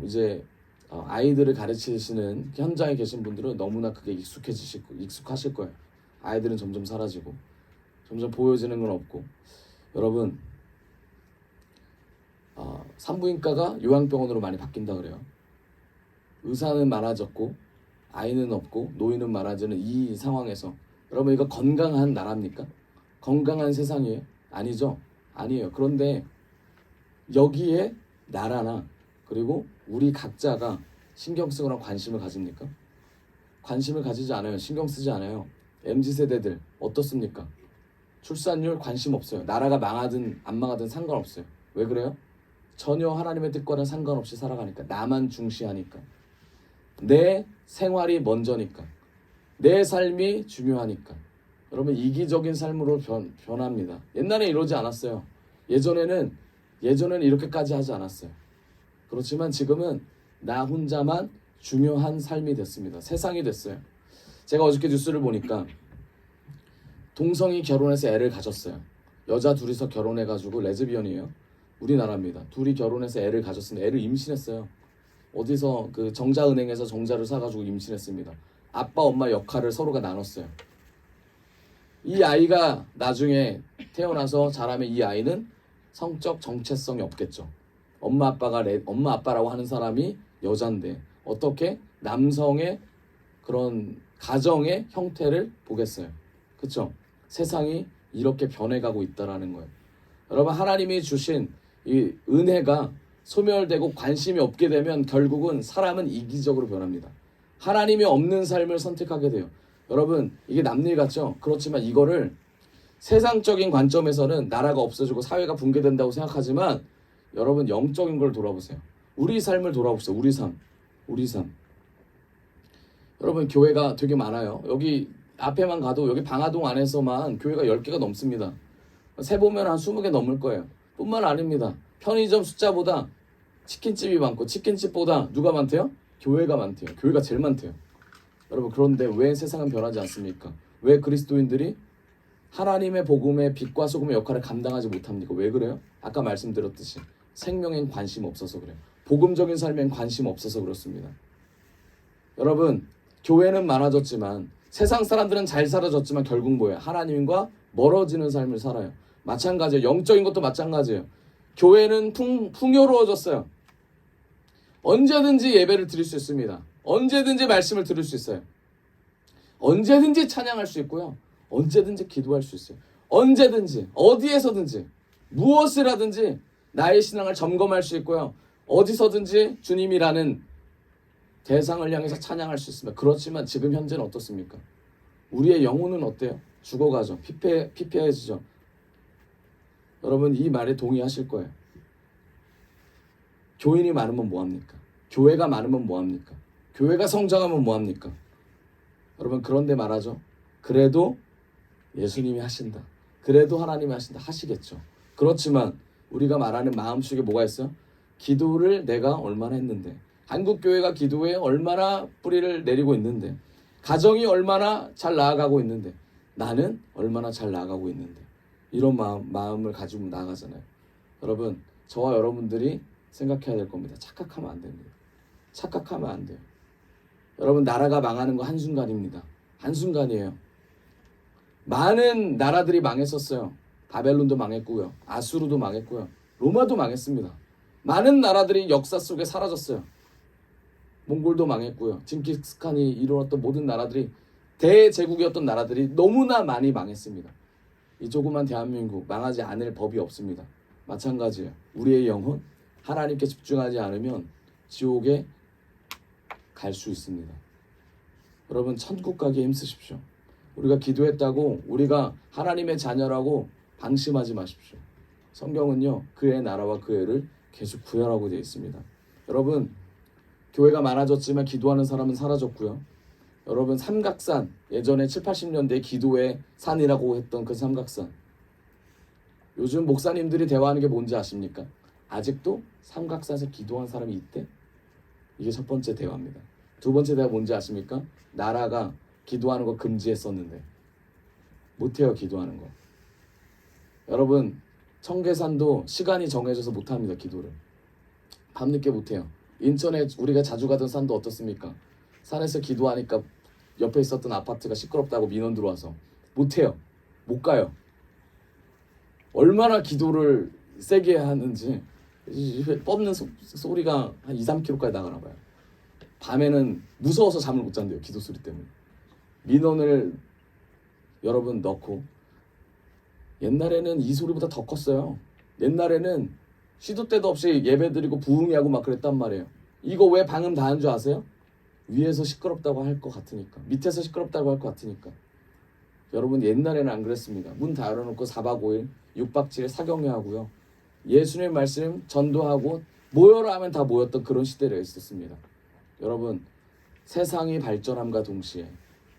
이제 아이들을 가르치시는 현장에 계신 분들은 너무나 그게 익숙하실 거예요. 아이들은 점점 사라지고 점점 보여지는 건 없고 여러분 산부인과가 요양병원으로 많이 바뀐다 그래요. 의사는 많아졌고 아이는 없고 노인은 많아지는 이 상황에서 여러분 이거 건강한 나라입니까? 건강한 세상이에요? 아니죠. 아니에요. 그런데 여기에 나라나 그리고 우리 각자가 신경 쓰거나 관심을 가집니까? 관심을 가지지 않아요. 신경 쓰지 않아요. MZ세대들 어떻습니까? 출산율 관심 없어요. 나라가 망하든 안 망하든 상관없어요. 왜 그래요? 전혀 하나님의 뜻과는 상관없이 살아가니까. 나만 중시하니까. 내 생활이 먼저니까. 내 삶이 중요하니까. 여러분 이기적인 삶으로 변합니다. 옛날에 이러지 않았어요. 예전에는 이렇게까지 하지 않았어요. 그렇지만 지금은 나 혼자만 중요한 삶이 됐습니다. 세상이 됐어요. 제가 어저께 뉴스를 보니까 동성이 결혼해서 애를 가졌어요. 여자 둘이서 결혼해가지고 레즈비언이에요. 우리나라입니다. 둘이 결혼해서 애를 가졌습니다. 애를 임신했어요. 어디서 그 정자은행에서 정자를 사가지고 임신했습니다. 아빠 엄마 역할을 서로가 나눴어요. 이 아이가 나중에 태어나서 자라면 이 아이는 성적 정체성이 없겠죠. 엄마 아빠라고 하는 사람이 여잔데 어떻게 남성의 그런 가정의 형태를 보겠어요. 그렇죠? 세상이 이렇게 변해가고 있다라는 거예요. 여러분 하나님이 주신 이 은혜가 소멸되고 관심이 없게 되면 결국은 사람은 이기적으로 변합니다. 하나님이 없는 삶을 선택하게 돼요. 여러분 이게 남일 같죠? 그렇지만 이거를 세상적인 관점에서는 나라가 없어지고 사회가 붕괴된다고 생각하지만 여러분 영적인 걸 돌아보세요. 우리 삶을 돌아보세요. 우리 삶. 여러분 교회가 되게 많아요. 여기 앞에만 가도 여기 방화동 안에서만 교회가 10개가 넘습니다. 세보면 한 20개 넘을 거예요. 뿐만 아닙니다. 편의점 숫자보다 치킨집이 많고 치킨집보다 누가 많대요? 교회가 많대요. 교회가 제일 많대요. 여러분 그런데 왜 세상은 변하지 않습니까? 왜 그리스도인들이 하나님의 복음의 빛과 소금의 역할을 감당하지 못합니까? 왜 그래요? 아까 말씀드렸듯이 생명엔 관심 없어서 그래요. 복음적인 삶엔 관심 없어서 그렇습니다. 여러분 교회는 많아졌지만 세상 사람들은 잘 살아졌지만 결국 뭐예요? 하나님과 멀어지는 삶을 살아요. 마찬가지예요. 영적인 것도 마찬가지예요. 교회는 풍요로워졌어요. 언제든지 예배를 드릴 수 있습니다. 언제든지 말씀을 들을 수 있어요. 언제든지 찬양할 수 있고요. 언제든지 기도할 수 있어요. 언제든지 어디에서든지 무엇을 하든지 나의 신앙을 점검할 수 있고요. 어디서든지 주님이라는 대상을 향해서 찬양할 수 있습니다. 그렇지만 지금 현재는 어떻습니까? 우리의 영혼은 어때요? 죽어가죠. 피폐해지죠. 여러분 이 말에 동의하실 거예요. 교인이 많으면 뭐합니까? 교회가 많으면 뭐합니까? 교회가 성장하면 뭐합니까? 여러분 그런데 말하죠. 그래도 예수님이 하신다. 그래도 하나님이 하신다. 하시겠죠. 그렇지만 우리가 말하는 마음속에 뭐가 있어요? 기도를 내가 얼마나 했는데, 한국교회가 기도에 얼마나 뿌리를 내리고 있는데, 가정이 얼마나 잘 나아가고 있는데, 나는 얼마나 잘 나아가고 있는데, 이런 마음을 가지고 나아가잖아요. 여러분 저와 여러분들이 생각해야 될 겁니다. 착각하면 안 됩니다. 착각하면 안 돼요. 여러분 나라가 망하는 거 한순간입니다. 한순간이에요. 많은 나라들이 망했었어요. 바벨론도 망했고요. 아수르도 망했고요. 로마도 망했습니다. 많은 나라들이 역사 속에 사라졌어요. 몽골도 망했고요. 징기스칸이 이루었던 모든 나라들이 대제국이었던 나라들이 너무나 많이 망했습니다. 이 조그만 대한민국 망하지 않을 법이 없습니다. 마찬가지예요. 우리의 영혼 하나님께 집중하지 않으면 지옥에 갈 수 있습니다. 여러분 천국 가기에 힘쓰십시오. 우리가 기도했다고 우리가 하나님의 자녀라고 방심하지 마십시오. 성경은요 그의 나라와 그 애를 계속 구하라고 되어 있습니다. 여러분 교회가 많아졌지만 기도하는 사람은 사라졌고요. 여러분 삼각산 예전에 7, 80년대 기도의 산이라고 했던 그 삼각산 요즘 목사님들이 대화하는 게 뭔지 아십니까? 아직도 삼각사에서 기도한 사람이 있대? 이게 첫 번째 대화입니다. 두 번째 대화 뭔지 아십니까? 나라가 기도하는 거 금지했었는데 못해요, 기도하는 거. 여러분, 청계산도 시간이 정해져서 못합니다, 기도를. 밤늦게 못해요. 인천에 우리가 자주 가던 산도 어떻습니까? 산에서 기도하니까 옆에 있었던 아파트가 시끄럽다고 민원 들어와서 못해요. 못 가요. 얼마나 기도를 세게 하는지 뻗는 소리가 한 2-3km까지 나가나 봐요. 밤에는 무서워서 잠을 못 잔대요, 기도 소리 때문에. 민원을 여러분 넣고, 옛날에는 이 소리보다 더 컸어요. 옛날에는 시도 때도 없이 예배드리고 부흥회하고 막 그랬단 말이에요. 이거 왜 방음 다 한 줄 아세요? 위에서 시끄럽다고 할 것 같으니까, 밑에서 시끄럽다고 할 것 같으니까. 여러분, 옛날에는 안 그랬습니다. 문 다 열어놓고 4박 5일 6박 7일 사경회 하고요, 예수님의 말씀 전도하고 모여라 하면 다 모였던 그런 시대가 있었습니다. 여러분, 세상이 발전함과 동시에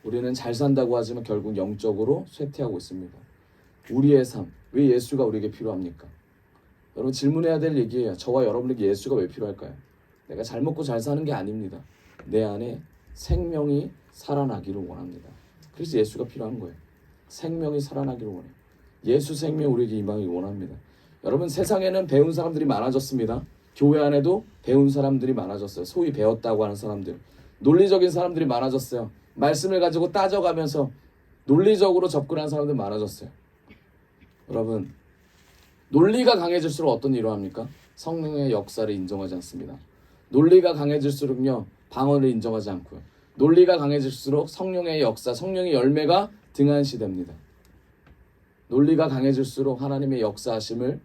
우리는 잘 산다고 하지만 결국 영적으로 쇠퇴하고 있습니다. 우리의 삶, 왜 예수가 우리에게 필요합니까? 여러분, 질문해야 될 얘기예요. 저와 여러분에게 예수가 왜 필요할까요? 내가 잘 먹고 잘 사는 게 아닙니다. 내 안에 생명이 살아나기를 원합니다. 그래서 예수가 필요한 거예요. 생명이 살아나기를 원해요. 예수 생명 우리에게 임하기 원합니다. 여러분, 세상에는 배운 사람들이 많아졌습니다. 교회 안에도 배운 사람들이 많아졌어요. 소위 배웠다고 하는 사람들, 논리적인 사람들이 많아졌어요. 말씀을 가지고 따져가면서 논리적으로 접근하는 사람들 많아졌어요. 여러분, 논리가 강해질수록 어떤 일을 합니까? 성령의 역사를 인정하지 않습니다. 논리가 강해질수록요, 방언을 인정하지 않고요. 논리가 강해질수록 성령의 역사, 성령의 열매가 등한시됩니다. 논리가 강해질수록 하나님의 역사하심을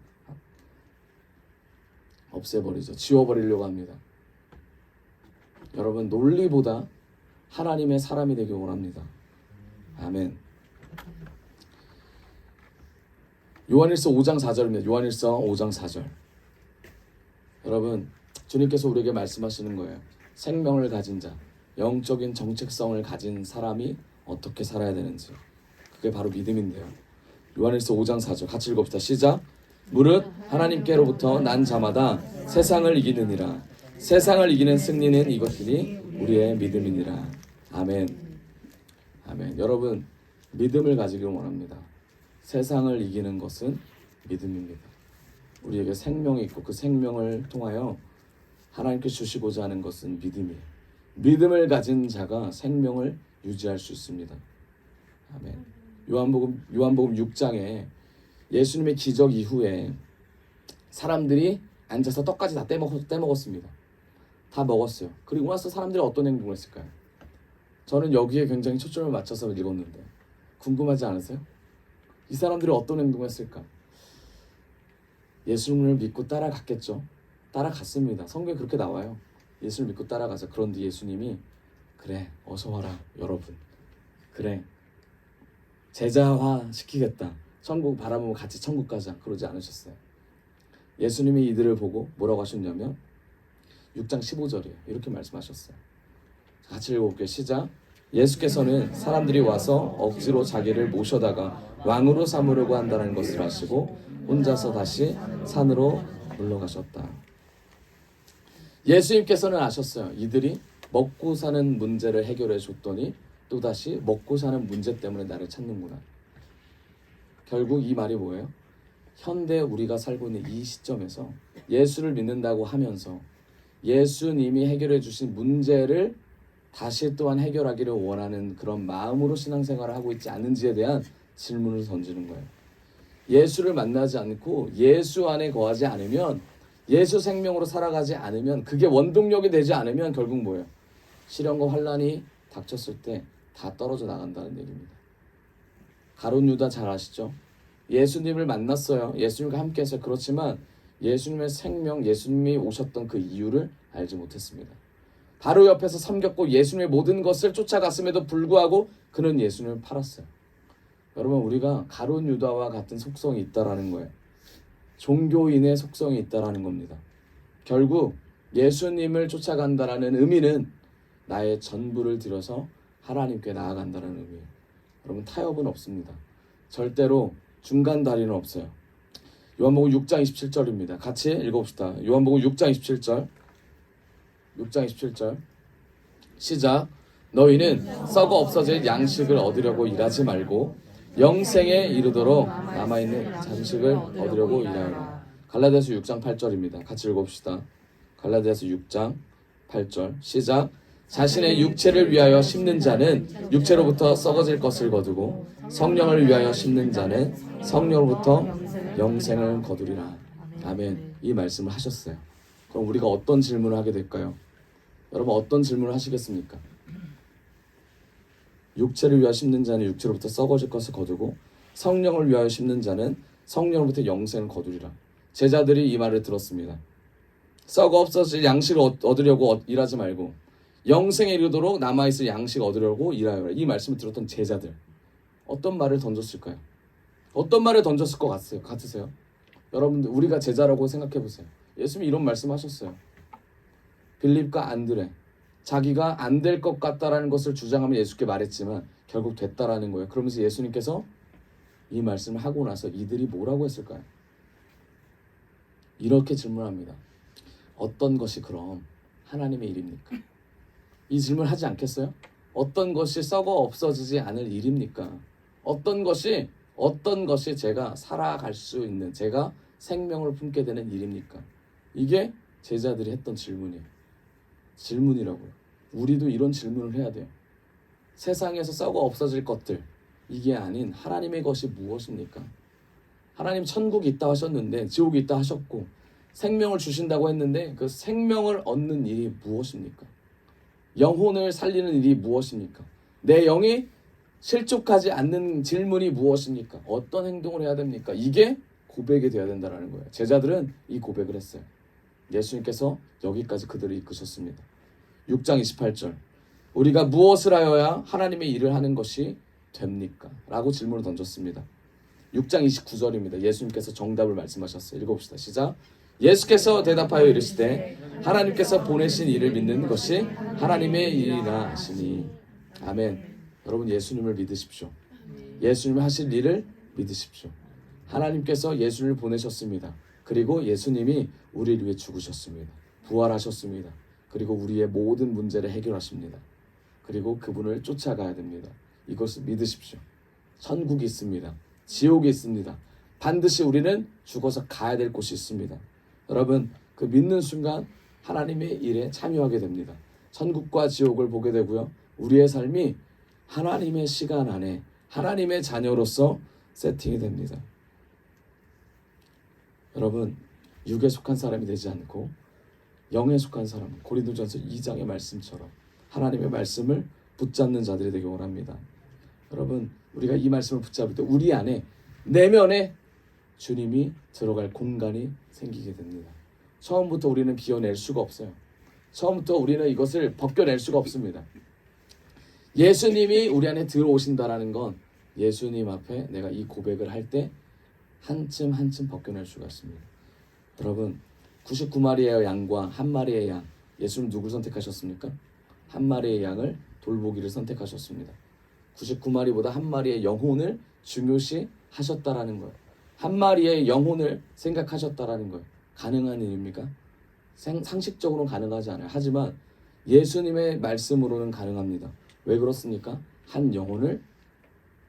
없애버리죠. 지워버리려고 합니다. 여러분, 논리보다 하나님의 사람이 되길 원합니다. 아멘. 요한일서 5장 4절입니다. 요한일서 5장 4절. 여러분, 주님께서 우리에게 말씀하시는 거예요. 생명을 가진 자, 영적인 정체성을 가진 사람이 어떻게 살아야 되는지. 그게 바로 믿음인데요. 요한일서 5장 4절 같이 읽읍시다. 시작. 무릇 하나님께로부터 난 자마다 세상을 이기느니라. 세상을 이기는 승리는 이것이니 우리의 믿음이니라. 아멘. 아멘. 여러분, 믿음을 가지길 원합니다. 세상을 이기는 것은 믿음입니다. 우리에게 생명이 있고 그 생명을 통하여 하나님께 주시고자 하는 것은 믿음이에요. 믿음을 가진 자가 생명을 유지할 수 있습니다. 아멘. 요한복음 6장에 예수님의 기적 이후에 사람들이 앉아서 떡까지 다 떼먹었습니다. 다 먹었어요. 그리고 나서 사람들이 어떤 행동을 했을까요? 저는 여기에 굉장히 초점을 맞춰서 읽었는데 궁금하지 않으세요? 이 사람들이 어떤 행동을 했을까? 예수님을 믿고 따라갔겠죠. 따라갔습니다. 성경에 그렇게 나와요. 예수를 믿고 따라가자. 그런데 예수님이 그래, 어서 와라 여러분. 그래, 제자화 시키겠다. 천국 바라보면 같이 천국 가자. 그러지 않으셨어요. 예수님이 이들을 보고 뭐라고 하셨냐면 6장 15절이에요. 이렇게 말씀하셨어요. 같이 읽어볼게요. 시작. 예수께서는 사람들이 와서 억지로 자기를 모셔다가 왕으로 삼으려고 한다는 것을 아시고 혼자서 다시 산으로 물러가셨다. 예수님께서는 아셨어요. 이들이 먹고 사는 문제를 해결해 줬더니 또다시 먹고 사는 문제 때문에 나를 찾는구나. 결국 이 말이 뭐예요? 현대 우리가 살고 있는 이 시점에서 예수를 믿는다고 하면서 예수님이 해결해 주신 문제를 다시 또한 해결하기를 원하는 그런 마음으로 신앙생활을 하고 있지 않은지에 대한 질문을 던지는 거예요. 예수를 만나지 않고 예수 안에 거하지 않으면, 예수 생명으로 살아가지 않으면, 그게 원동력이 되지 않으면 결국 뭐예요? 시련과 환난이 닥쳤을 때 다 떨어져 나간다는 얘기입니다. 가룟 유다 잘 아시죠? 예수님을 만났어요. 예수님과 함께 했어요. 그렇지만 예수님의 생명, 예수님이 오셨던 그 이유를 알지 못했습니다. 바로 옆에서 섬겼고 예수님의 모든 것을 쫓아갔음에도 불구하고 그는 예수님을 팔았어요. 여러분, 우리가 가룟 유다와 같은 속성이 있다라는 거예요. 종교인의 속성이 있다라는 겁니다. 결국 예수님을 쫓아간다라는 의미는 나의 전부를 들여서 하나님께 나아간다는 의미예요. 여러분, 타협은 없습니다. 절대로 중간 다리는 없어요. 요한복음 6장 27절입니다. 같이 읽어봅시다. 요한복음 6장 27절. 6장 27절. 시작. 너희는 썩어 없어질 양식을 얻으려고 일하지 말고 영생에 이르도록 남아있는 잠식을 얻으려고 일하여라. 갈라디아서 6장 8절입니다. 같이 읽어봅시다. 갈라디아서 6장 8절. 시작. 자신의 육체를 위하여 심는 자는 육체로부터 썩어질 것을 거두고 성령을 위하여 심는 자는 성령으로부터 영생을 거두리라. 아멘. 이 말씀을 하셨어요. 그럼 우리가 어떤 질문을 하게 될까요? 여러분 어떤 질문을 하시겠습니까? 육체를 위하여 심는 자는 육체로부터 썩어질 것을 거두고 성령을 위하여 심는 자는 성령으로부터 영생을 거두리라. 제자들이 이 말을 들었습니다. 썩어 없어질 양식을 얻으려고 일하지 말고 영생에 이르도록 남아있을 양식 얻으려고 일하여라. 이 말씀을 들었던 제자들 어떤 말을 던졌을까요? 어떤 말을 던졌을 것 같으세요? 여러분들 우리가 제자라고 생각해 보세요. 예수님이 이런 말씀하셨어요. 빌립과 안드레 자기가 안 될 것 같다라는 것을 주장하며 예수께 말했지만 결국 됐다라는 거예요. 그러면서 예수님께서 이 말씀을 하고 나서 이들이 뭐라고 했을까요? 이렇게 질문합니다. 어떤 것이 그럼 하나님의 일입니까? 이 질문을 하지 않겠어요? 어떤 것이 썩어 없어지지 않을 일입니까? 어떤 것이 제가 살아갈 수 있는, 제가 생명을 품게 되는 일입니까? 이게 제자들이 했던 질문이라고요. 우리도 이런 질문을 해야 돼요. 세상에서 썩어 없어질 것들, 이게 아닌 하나님의 것이 무엇입니까? 하나님 천국이 있다 하셨는데 지옥이 있다 하셨고 생명을 주신다고 했는데 그 생명을 얻는 일이 무엇입니까? 영혼을 살리는 일이 무엇입니까? 내 영이 실족하지 않는 질문이 무엇입니까? 어떤 행동을 해야 됩니까? 이게 고백이 되어야 된다는 거예요. 제자들은 이 고백을 했어요. 예수님께서 여기까지 그들을 이끄셨습니다. 6장 28절. 우리가 무엇을 하여야 하나님의 일을 하는 것이 됩니까? 라고 질문을 던졌습니다. 6장 29절입니다. 예수님께서 정답을 말씀하셨어요. 읽어봅시다. 시작. 예수께서 대답하여 이르시되 하나님께서 보내신 이를 믿는 것이 하나님의 일이라 하시니. 아멘. 여러분 예수님을 믿으십시오. 예수님이 하실 일을 믿으십시오. 하나님께서 예수님을 보내셨습니다. 그리고 예수님이 우리를 위해 죽으셨습니다. 부활하셨습니다. 그리고 우리의 모든 문제를 해결하십니다. 그리고 그분을 쫓아가야 됩니다. 이것을 믿으십시오. 천국이 있습니다. 지옥이 있습니다. 반드시 우리는 죽어서 가야 될 곳이 있습니다. 여러분 그 믿는 순간 하나님의 일에 참여하게 됩니다. 천국과 지옥을 보게 되고요. 우리의 삶이 하나님의 시간 안에 하나님의 자녀로서 세팅이 됩니다. 여러분 육에 속한 사람이 되지 않고 영에 속한 사람, 고린도전서 2장의 말씀처럼 하나님의 말씀을 붙잡는 자들이 되기 원합니다. 여러분 우리가 이 말씀을 붙잡을 때 우리 안에 내면에 주님이 들어갈 공간이 생기게 됩니다. 처음부터 우리는 비워낼 수가 없어요. 처음부터 우리는 이것을 벗겨낼 수가 없습니다. 예수님이 우리 안에 들어오신다라는 건 예수님 앞에 내가 이 고백을 할 때 한층 한층 벗겨낼 수가 있습니다. 여러분 99마리의 양과 한 마리의 양, 예수님 누구를 선택하셨습니까? 한 마리의 양을 돌보기를 선택하셨습니다. 99마리보다 한 마리의 영혼을 중요시 하셨다라는 거예요. 한 마리의 영혼을 생각하셨다라는 거예요. 가능한 일입니까? 상식적으로는 가능하지 않아요. 하지만 예수님의 말씀으로는 가능합니다. 왜 그렇습니까? 한 영혼을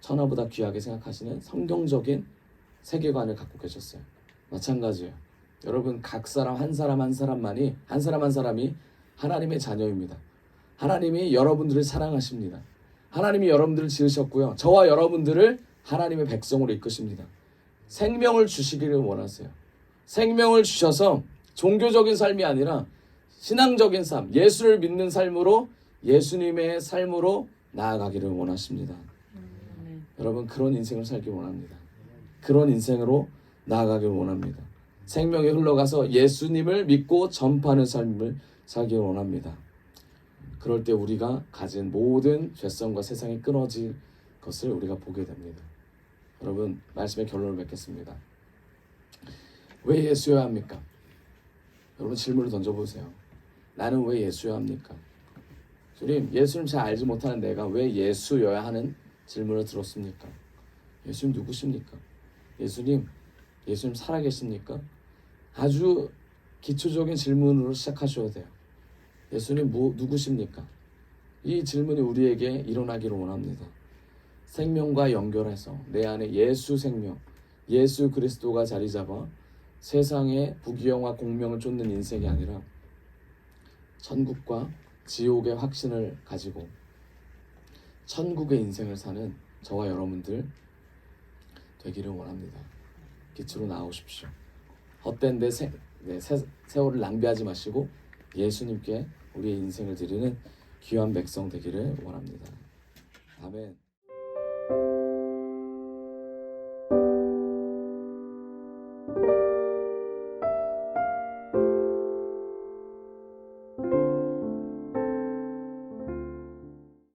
천하보다 귀하게 생각하시는 성경적인 세계관을 갖고 계셨어요. 마찬가지예요. 여러분 각 사람 한 사람만이 한 사람이 하나님의 자녀입니다. 하나님이 여러분들을 사랑하십니다. 하나님이 여러분들을 지으셨고요. 저와 여러분들을 하나님의 백성으로 이끄십니다. 생명을 주시기를 원하세요. 생명을 주셔서 종교적인 삶이 아니라 신앙적인 삶, 예수를 믿는 삶으로 예수님의 삶으로 나아가기를 원하십니다. 여러분 그런 인생을 살기 원합니다. 그런 인생으로 나아가기를 원합니다. 생명이 흘러가서 예수님을 믿고 전파하는 삶을 살기 원합니다. 그럴 때 우리가 가진 모든 죄성과 세상에 끊어질 것을 우리가 보게 됩니다. 여러분 말씀의 결론을 맺겠습니다. 왜 예수여야 합니까? 여러분 질문을 던져보세요. 나는 왜 예수여야 합니까? 주님 예수님 잘 알지 못하는 내가 왜 예수여야 하는 질문을 들었습니까? 예수님 누구십니까? 예수님 예수님 살아계십니까? 아주 기초적인 질문으로 시작하셔야 돼요. 예수님 누구십니까? 이 질문이 우리에게 일어나기를 원합니다. 생명과 연결해서 내 안에 예수 생명, 예수 그리스도가 자리 잡아 세상의 부귀영화 공명을 쫓는 인생이 아니라 천국과 지옥의 확신을 가지고 천국의 인생을 사는 저와 여러분들 되기를 원합니다. 빛으로 나오십시오. 헛된 내 세월을 낭비하지 마시고 예수님께 우리의 인생을 드리는 귀한 백성 되기를 원합니다. 아멘.